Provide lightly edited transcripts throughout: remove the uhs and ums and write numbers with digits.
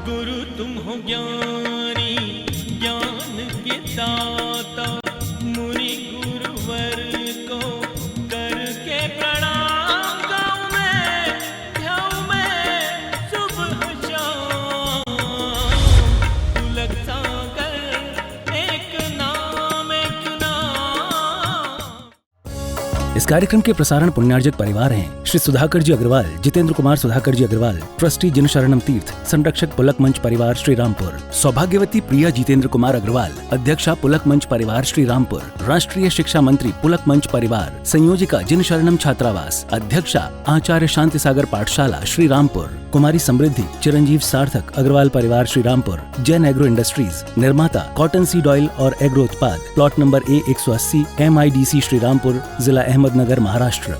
गुरु तुम हो ज्ञानी ज्ञान के दाता, मुनि गुरुवर को करके प्रणाम गाऊं मैं, ध्याऊं मैं सुबह शाम। पुलक सागर एक नाम एक नाम। इस कार्यक्रम के प्रसारण पुण्यार्जक परिवार हैं श्री सुधाकर जी अग्रवाल, जितेंद्र कुमार सुधाकर जी अग्रवाल, ट्रस्टी जिन शरणम तीर्थ, संरक्षक पुलक मंच परिवार श्री रामपुर, सौभाग्यवती प्रिया जितेंद्र कुमार अग्रवाल, अध्यक्षा पुलक मंच परिवार श्री रामपुर, राष्ट्रीय शिक्षा मंत्री पुलक मंच परिवार, संयोजिका जिन शरणम छात्रावास, अध्यक्षा आचार्य शांति सागर पाठशाला श्री रामपुर, कुमारी समृद्धि चिरंजीव सार्थक अग्रवाल परिवार श्री रामपुर, जैन एग्रो इंडस्ट्रीज, निर्माता कॉटन सीड ऑयल और एग्रो उत्पाद, plot number A180, MIDC Shri Rampur, जिला अहमदनगर, महाराष्ट्र।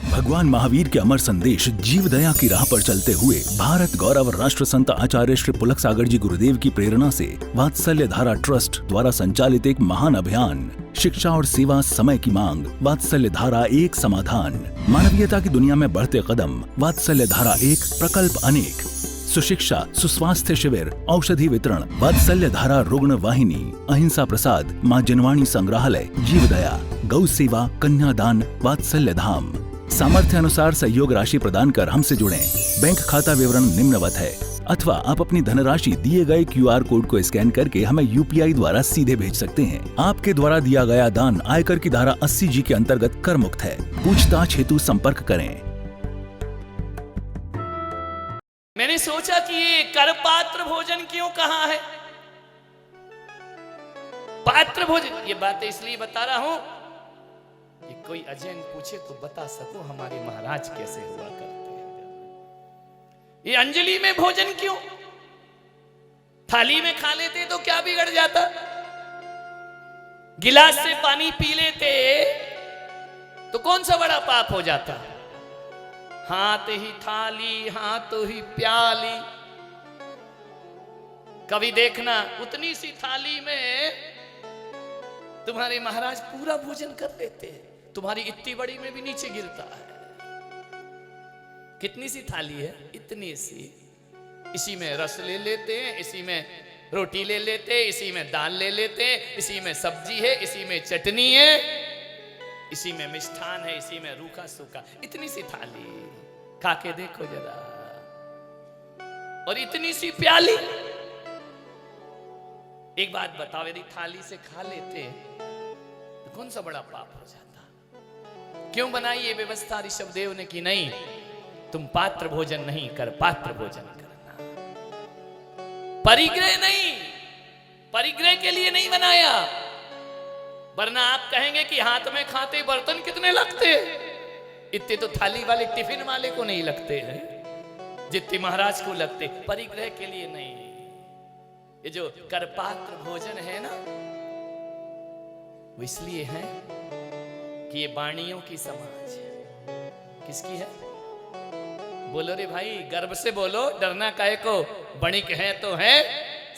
भगवान महावीर के अमर संदेश जीव दया की राह पर चलते हुए भारत गौरव राष्ट्र संत आचार्य श्री पुलक सागर जी गुरुदेव की प्रेरणा से वात्सल्य धारा ट्रस्ट द्वारा संचालित एक महान अभियान, शिक्षा और सेवा समय की मांग, वात्सल्य धारा एक समाधान, मानवीयता की दुनिया में बढ़ते कदम, वात्सल्य धारा एक प्रकल्प अनेक, सुशिक्षा सुस्वास्थ्य शिविर, औषधि वितरण, वात्सल्य धारा रुग्ण वाहिनी, अहिंसा प्रसाद, माँ जनवाणी संग्रहालय, जीव दया, गौ सेवा, कन्यादान, वात्सल्य धाम। सामर्थ्य अनुसार सहयोग राशि प्रदान कर हमसे जुड़ें। बैंक खाता विवरण निम्नवत है, अथवा आप अपनी धनराशि दिए गए QR कोड को स्कैन करके हमें UPI द्वारा सीधे भेज सकते हैं। आपके द्वारा दिया गया दान आयकर की धारा 80G के अंतर्गत कर मुक्त है। पूछताछ हेतु संपर्क करें। मैंने सोचा कि ये कर पात्र भोजन क्यों कहा है? पात्र भोजन, ये बातें इसलिए बता रहा हूं कि कोई अजैन पूछे तो बता सको हमारे महाराज कैसे हुआ करते हैं। ये अंजलि में भोजन क्यों? थाली में खा लेते तो क्या बिगड़ जाता? गिलास से पानी पी लेते तो कौन सा बड़ा पाप हो जाता? हाथ ही थाली हाथ ही प्याली। कभी देखना उतनी सी थाली में तुम्हारे महाराज पूरा भोजन कर लेते हैं, तुम्हारी इतनी बड़ी में भी नीचे गिरता है। कितनी सी थाली है? इतनी सी। इसी में रस ले लेते हैं, इसी में रोटी ले लेते हैं, इसी में दाल ले लेते हैं, इसी में सब्जी है, इसी में चटनी है, इसी में मिष्ठान है, इसी में रूखा सूखा। इतनी सी थाली खा के देखो जरा, और इतनी सी प्याली। एक बात बताओ, यदि थाली से खा लेते तो कौन सा बड़ा पाप हो जाता? क्यों बनाई ये व्यवस्था ऋषभदेव ने कि नहीं, तुम पात्र भोजन नहीं कर पात्र भोजन करना। परिग्रह नहीं, परिग्रह के लिए नहीं बनाया, वरना आप कहेंगे कि हाथ में खाते बर्तन कितने लगते, इतने तो थाली वाले टिफिन वाले को नहीं लगते हैं जितने महाराज को लगते। परिग्रह के लिए नहीं। ये जो करपात्र भोजन है ना, वो इसलिए है कि ये वाणियों की समाज है। किसकी है? बोलो रे भाई, गर्व से बोलो, डरना काहे को? बणिक है तो है,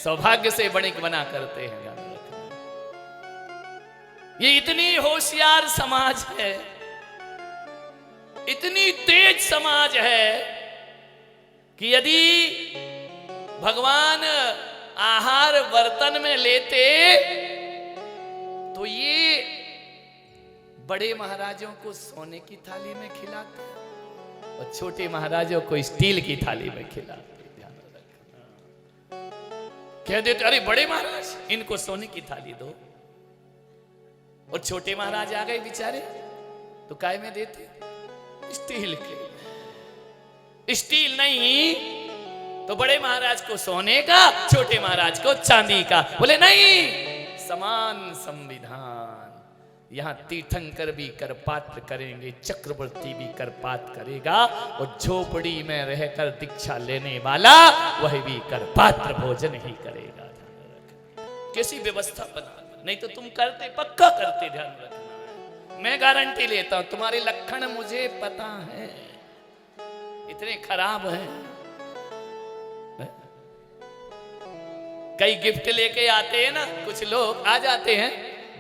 सौभाग्य से बणिक बना करते हैं। याद रखना, ये इतनी होशियार समाज है, इतनी तेज समाज है कि यदि भगवान आहार बर्तन में लेते तो ये बड़े महाराजों को सोने की थाली में खिलाते और छोटे महाराजों को स्टील की थाली में खिलाते। ध्यान रखना, कह देते अरे बड़े महाराज इनको सोने की थाली दो, और छोटे महाराज आ गए बेचारे तो काय में देते? स्टील के। स्टील नहीं तो बड़े महाराज को सोने का, छोटे महाराज को चांदी का। बोले नहीं, समान संविधान। यहां तीर्थंकर भी कर पात्र करेंगे, चक्रवर्ती भी कर पात्र करेगा, और झोपड़ी में रहकर दीक्षा लेने वाला वह भी कर पात्र भोजन ही करेगा। कैसी व्यवस्था बना, नहीं तो तुम करते, पक्का करते। ध्यान रखना, मैं गारंटी लेता हूं, तुम्हारे लक्षण मुझे पता है, इतने खराब हैं। कई गिफ्ट लेके आते हैं ना, कुछ लोग आ जाते हैं,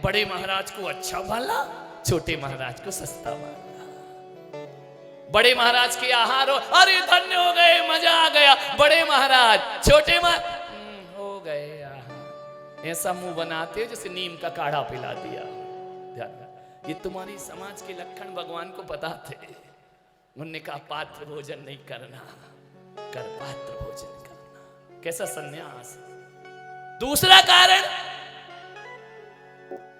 बड़े महाराज को अच्छा माला, छोटे महाराज को सस्ता माला। बड़े महाराज के आहार हो, अरे धन्य हो गए, मजा आ गया। बड़े महाराज, छोटे हो गए आहार। ऐसा मुंह बनाते हो जैसे नीम का काढ़ा पिला दिया। ध्यान, ये तुम्हारी समाज के लक्षण भगवान को पता थे। उन्होंने कहा पात्र भोजन नहीं करना, कर पात्र भोजन करना। कैसा संन्यास। दूसरा कारण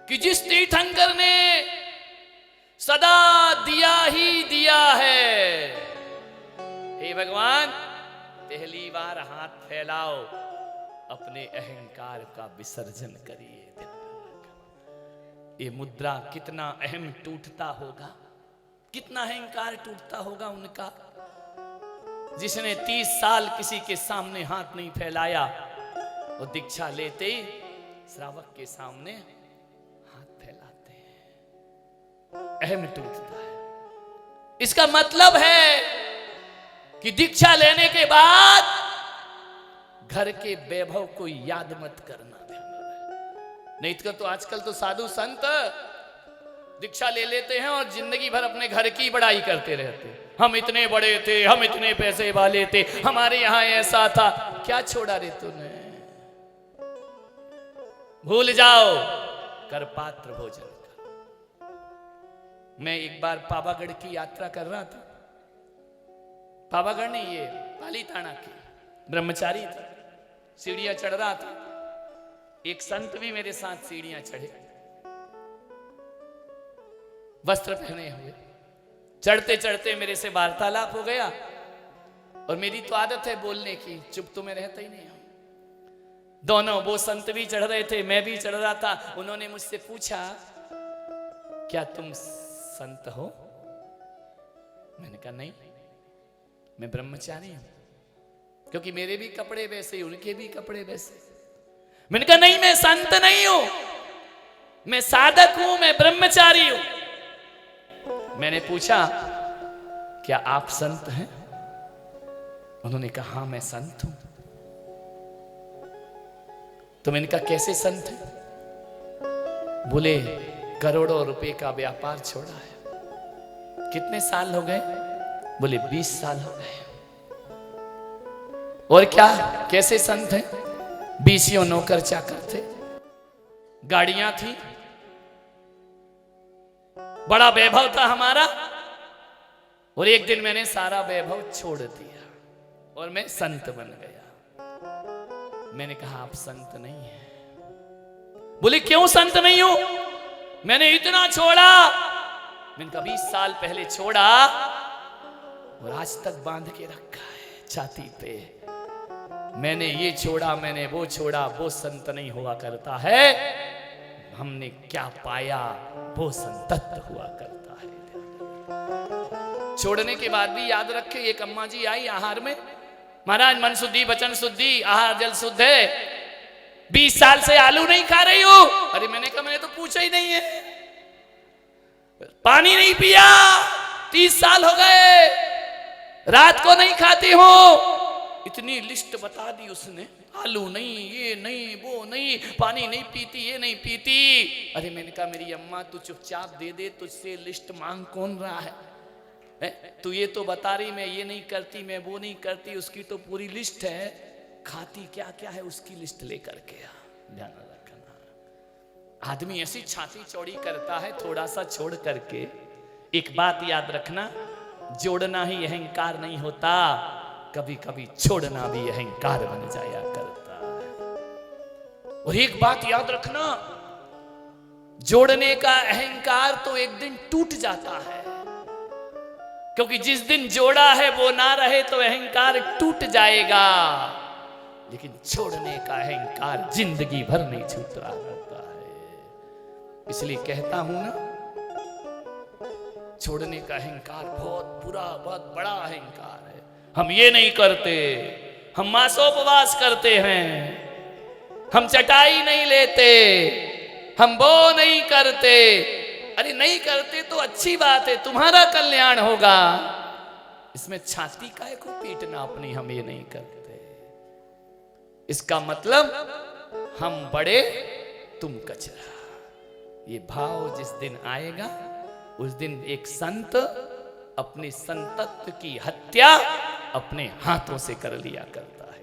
कि जिस तीर्थंकर ने सदा दिया ही दिया है, हे भगवान पहली बार हाथ फैलाओ, अपने अहंकार का विसर्जन करिए। ये मुद्रा कितना अहम टूटता होगा, कितना अहंकार टूटता होगा उनका। जिसने 30 साल किसी के सामने हाथ नहीं फैलाया, वो दीक्षा लेते ही श्रावक के सामने हाथ फैलाते हैं। अहम टूटता है। इसका मतलब है कि दीक्षा लेने के बाद घर के वैभव को याद मत करना। नहीं तो आजकल तो साधु संत दीक्षा ले लेते हैं और जिंदगी भर अपने घर की बड़ाई करते रहते हैं। हम इतने बड़े थे, हम इतने पैसे वाले थे, हमारे यहां ऐसा था। क्या छोड़ा रे तूने? भूल जाओ, कर पात्र भोजन का। मैं एक बार पावागढ़ की यात्रा कर रहा था। पावागढ़ नहीं, ये पालीताना की, ब्रह्मचारी था, सीढ़ियां चढ़ रहा था। एक संत भी मेरे साथ सीढ़ियां चढ़े, वस्त्र पहने हुए। चढ़ते चढ़ते मेरे से वार्तालाप हो गया, और मेरी तो आदत है बोलने की, चुप तो मैं रहता ही नहीं हूं। दोनों, वो संत भी चढ़ रहे थे, मैं भी चढ़ रहा था। उन्होंने मुझसे पूछा, क्या तुम संत हो? मैंने कहा नहीं, मैं ब्रह्मचारी हूं। क्योंकि मेरे भी कपड़े वैसे, उनके भी कपड़े वैसे। मैंने कहा नहीं, मैं संत नहीं हूं, मैं साधक हूं, मैं ब्रह्मचारी हूं। मैंने पूछा, क्या आप संत हैं? उन्होंने कहा हाँ, मैं संत हूं। तो मैंने कहा कैसे संत हैं? बोले करोड़ों रुपए का व्यापार छोड़ा है। कितने साल हो गए? बोले 20 साल हो गए। और क्या, कैसे संत हैं? 20 नौकर चाकर थे, गाड़ियां थी, बड़ा वैभव था हमारा। और एक दिन मैंने सारा वैभव छोड़ दिया और मैं संत बन गया। मैंने कहा आप संत नहीं हैं। बोले क्यों संत नहीं हूं? मैंने इतना छोड़ा। मैंने कहा 20 साल पहले छोड़ा और आज तक बांध के रखा है छाती पे। मैंने ये छोड़ा, मैंने वो छोड़ा, वो संत नहीं हुआ करता है। हमने क्या पाया, वो संतत्व हुआ करता है। छोड़ने के बाद भी याद रखे, एक अम्मा जी आई आहार में, महाराज मन शुद्धि वचन शुद्धि, आहार जल शुद्ध है, 20 साल से आलू नहीं खा रही हूं। अरे मैंने कहा मैंने तो पूछा ही नहीं है, पानी नहीं पिया, 30 साल हो गए, रात को नहीं खाती हूं। इतनी लिस्ट बता दी उसने, आलू नहीं, ये नहीं, वो नहीं, पानी नहीं पीती, ये नहीं पीती। अरे मैंने कहा मेरी अम्मा तू चुपचाप दे दे, तुझसे लिस्ट मांग कौन रहा है? तू ये तो बता रही मैं ये नहीं करती, मैं वो नहीं करती, उसकी तो पूरी लिस्ट है। खाती क्या क्या है उसकी लिस्ट लेकर के आ। ध्यान रखना, आदमी ऐसी छाती चौड़ी करता है थोड़ा सा छोड़ करके। एक बात याद रखना, जोड़ना ही अहंकार नहीं होता, कभी कभी छोड़ना भी अहंकार बन जाया करता है। और एक बात याद रखना, जोड़ने का अहंकार तो एक दिन टूट जाता है, क्योंकि जिस दिन जोड़ा है वो ना रहे तो अहंकार टूट जाएगा। लेकिन छोड़ने का अहंकार जिंदगी भर नहीं छूट रहा होता है। इसलिए कहता हूं ना, छोड़ने का अहंकार बहुत बुरा, बहुत बड़ा अहंकार है। हम ये नहीं करते, हम मासोपवास करते हैं, हम चटाई नहीं लेते, हम वो नहीं करते। अरे नहीं करते तो अच्छी बात है, तुम्हारा कल्याण होगा। इसमें छाती काहे को पीटना अपनी, हम ये नहीं करते। इसका मतलब हम बड़े तुम कचरा। ये भाव जिस दिन आएगा उस दिन एक संत अपने संतत्व की हत्या अपने हाथों से कर लिया करता है।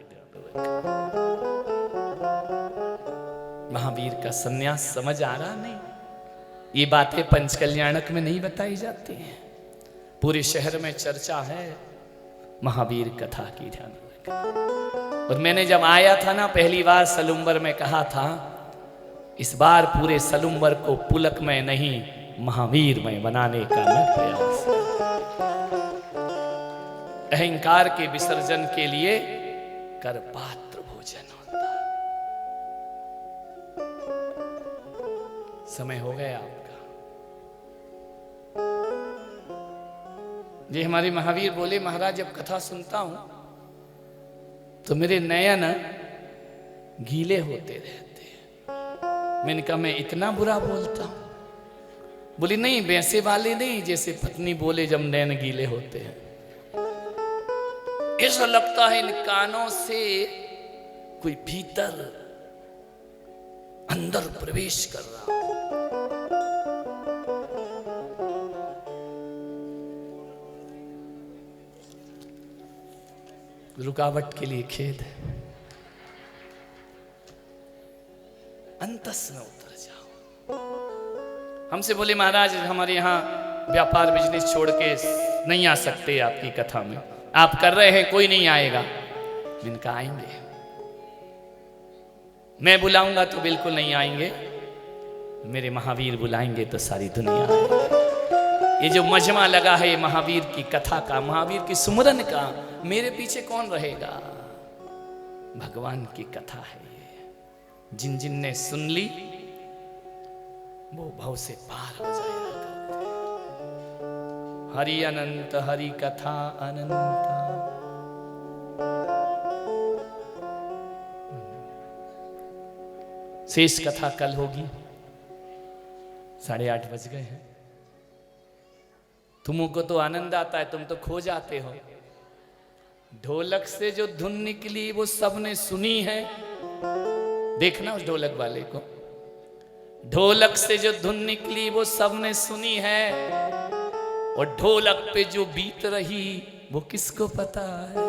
महावीर का सन्यास समझ आ रहा नहीं? ये बातें पंचकल्याणक में नहीं बताई जाती हैं। पूरे शहर में चर्चा है महावीर कथा की, ध्यान रखें। और मैंने जब आया था ना पहली बार सलुम्बर में, कहा था इस बार पूरे सलुम्बर को पुलक में नहीं महावीर में बनाने का मैं प्रयास करता। अहंकार के विसर्जन के लिए कर पात्र भोजन होता। समय हो गया आपका। ये हमारे महावीर बोले, महाराज जब कथा सुनता हूं तो मेरे नयन गीले होते रहते हैं। मैंने कहा मैं इतना बुरा बोलता हूं? बोली नहीं, वैसे वाले नहीं जैसे पत्नी बोले जब नैन गीले होते हैं। ऐसा लगता है इन कानों से कोई भीतर अंदर प्रवेश कर रहा हो। रुकावट के लिए खेद है, अंतस में उतर जाओ। हमसे बोले महाराज हमारे यहाँ व्यापार बिजनेस छोड़ के नहीं आ सकते आपकी कथा में, आप कर रहे हैं कोई नहीं आएगा। मैंने कहा आएंगे, मैं बुलाऊंगा तो बिल्कुल नहीं आएंगे, मेरे महावीर बुलाएंगे तो सारी दुनिया आएगी। ये जो मजमा लगा है महावीर की कथा का, महावीर की सुमरन का, मेरे पीछे कौन रहेगा? भगवान की कथा है ये। जिन जिन ने सुन ली वो भव से पार हो जाएगा। हरि अनंत, हरि कथा अनंत। शेष कथा कल होगी। 8:30 बज गए हैं। तुमको तो आनंद आता है, तुम तो खो जाते हो। ढोलक से जो धुन निकली वो सबने सुनी है। देखना उस ढोलक वाले को। ढोलक से जो धुन निकली वो सबने सुनी है, और ढोलक पे जो बीत रही वो किसको पता है?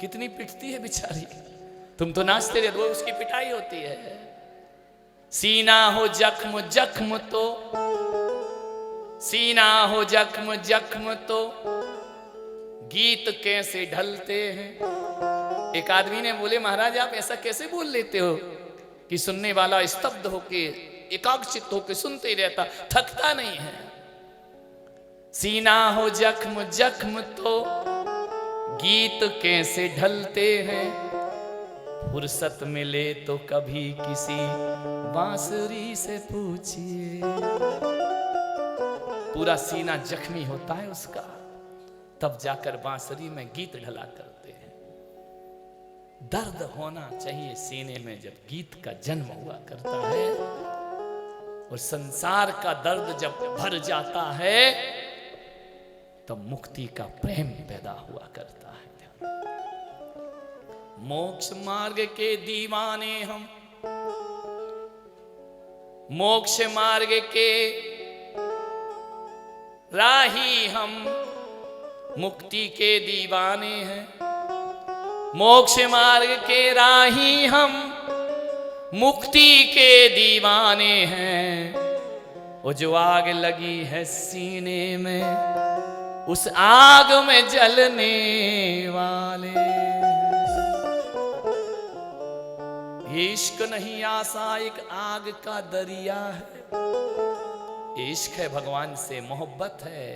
कितनी पिटती है बेचारी। तुम तो नाचते रहते हो, उसकी पिटाई होती है। सीना हो जख्म जख्म तो, सीना हो जख्म जख्म तो गीत कैसे ढलते हैं। एक आदमी ने बोले महाराज आप ऐसा कैसे बोल लेते हो कि सुनने वाला स्तब्ध होके एकाग्रचित्त होके सुनते ही रहता, थकता नहीं है। सीना हो जख्म जख्म तो गीत कैसे ढलते हैं, फुर्सत मिले तो कभी किसी बांसुरी से पूछिए। पूरा सीना जख्मी होता है उसका, तब जाकर बांसुरी में गीत ढला करते हैं। दर्द होना चाहिए सीने में जब गीत का जन्म हुआ करता है, और संसार का दर्द जब भर जाता है तब मुक्ति का प्रेम पैदा हुआ करता है। मोक्ष मार्ग के दीवाने हम, मोक्ष मार्ग के राही हम, मुक्ति के दीवाने हैं। मोक्ष मार्ग के राही हम, मुक्ति के दीवाने हैं। वो जो आग लगी है सीने में, उस आग में जलने वाले। इश्क नहीं आसा एक आग का दरिया है। इश्क है भगवान से, मोहब्बत है,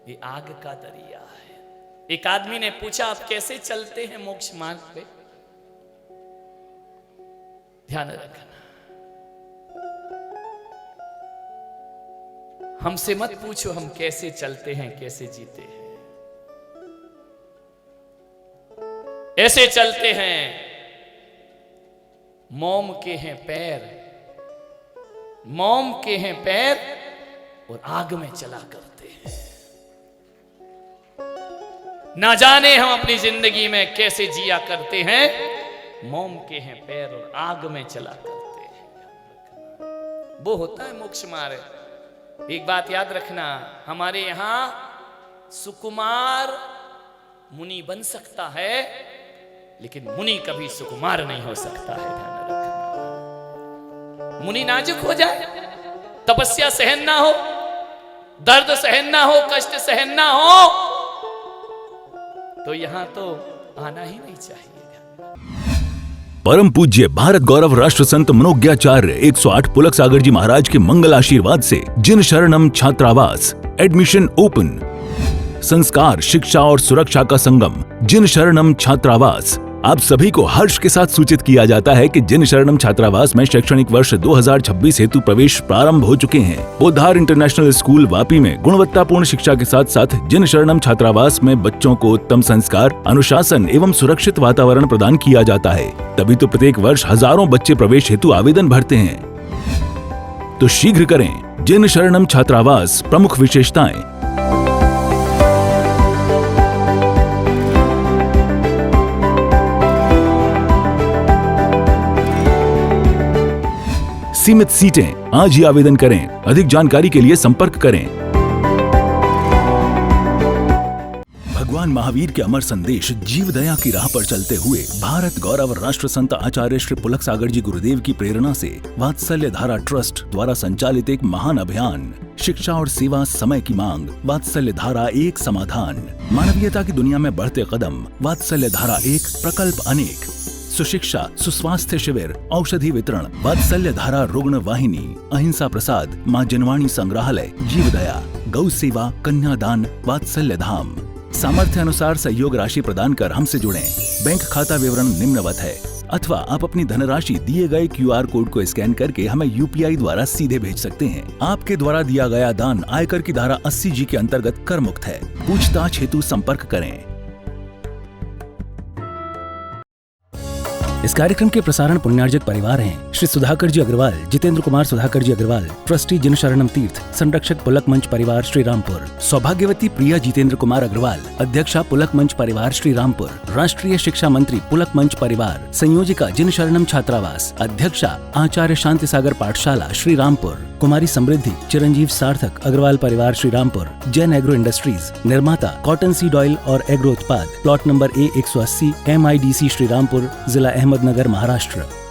ये आग का दरिया है। एक आदमी ने पूछा आप कैसे चलते हैं मोक्ष मार्ग पे? ध्यान रखना, हमसे मत पूछो हम कैसे चलते हैं कैसे जीते हैं। ऐसे चलते हैं, मोम के हैं पैर, मोम के हैं पैर और आग में चला करते हैं। ना जाने हम अपनी जिंदगी में कैसे जिया करते हैं, मोम के हैं पैर और आग में चला करते हैं। वो होता है मोक्ष मार्ग। एक बात याद रखना, हमारे यहां सुकुमार मुनि बन सकता है, लेकिन मुनि कभी सुकुमार नहीं हो सकता है। ध्यान रखना। मुनि नाजुक हो जाए, तपस्या सहन ना हो, दर्द सहन ना हो, कष्ट सहन ना हो, तो यहां तो आना ही नहीं चाहिए। परम पूज्य भारत गौरव राष्ट्र संत मनोज्ञाचार्य 108 पुलक सागर जी महाराज के मंगल आशीर्वाद से जिन शरणम छात्रावास एडमिशन ओपन। संस्कार, शिक्षा और सुरक्षा का संगम जिन शरणम छात्रावास। आप सभी को हर्ष के साथ सूचित किया जाता है कि जिन शरणम छात्रावास में शैक्षणिक वर्ष 2026 हेतु प्रवेश प्रारंभ हो चुके हैं। बोधार इंटरनेशनल स्कूल वापी में गुणवत्तापूर्ण शिक्षा के साथ साथ जिन शरणम छात्रावास में बच्चों को उत्तम संस्कार, अनुशासन एवं सुरक्षित वातावरण प्रदान किया जाता है। तभी तो प्रत्येक वर्ष हजारों बच्चे प्रवेश हेतु आवेदन भरते हैं। तो शीघ्र करें। जिन शरणम छात्रावास प्रमुख विशेषताएं। सीमित सीटें, आज ही आवेदन करें। अधिक जानकारी के लिए संपर्क करें। भगवान महावीर के अमर संदेश जीव दया की राह पर चलते हुए भारत गौरव राष्ट्र संत आचार्य श्री पुलक सागर जी गुरुदेव की प्रेरणा से वात्सल्य धारा ट्रस्ट द्वारा संचालित एक महान अभियान, शिक्षा और सेवा समय की मांग, वात्सल्य धारा एक समाधान। मानवीयता की दुनिया में बढ़ते कदम, वात्सल्य धारा एक प्रकल्प अनेक। सुशिक्षा, सुस्वास्थ्य शिविर, औषधि वितरण, वात्सल्य धारा रुग्ण वाहिनी, अहिंसा प्रसाद, माँ जनवाणी संग्रहालय, जीव दया, गौ सेवा, कन्यादान, वात्सल्य धाम। सामर्थ्य अनुसार सहयोग राशि प्रदान कर हमसे जुड़ें। बैंक खाता विवरण निम्नवत है, अथवा आप अपनी धनराशि दिए गए QR कोड को स्कैन करके हमें UPI द्वारा सीधे भेज सकते हैं। आपके द्वारा दिया गया दान आयकर की धारा 80G के अंतर्गत कर मुक्त है। पूछताछ हेतु संपर्क करें। इस कार्यक्रम के प्रसारण पुण्यार्जक परिवार हैं श्री सुधाकर जी अग्रवाल, जितेंद्र कुमार सुधाकर जी अग्रवाल, ट्रस्टी जिन शरणम तीर्थ, संरक्षक पुलक मंच परिवार श्री रामपुर, सौभाग्यवती प्रिया जितेंद्र कुमार अग्रवाल, अध्यक्षा पुलक मंच परिवार श्री रामपुर, राष्ट्रीय शिक्षा मंत्री पुलक मंच परिवार, संयोजिका जिन शरणम छात्रावास, अध्यक्षा आचार्य शांति सागर पाठशाला श्री रामपुर, कुमारी समृद्धि चिरंजीव सार्थक अग्रवाल परिवार श्री रामपुर, जैन एग्रो इंडस्ट्रीज, निर्माता कॉटन सीड ऑयल और एग्रो उत्पाद, plot number A180 MIDC Shri Rampur, जिला अहमदनगर, महाराष्ट्र।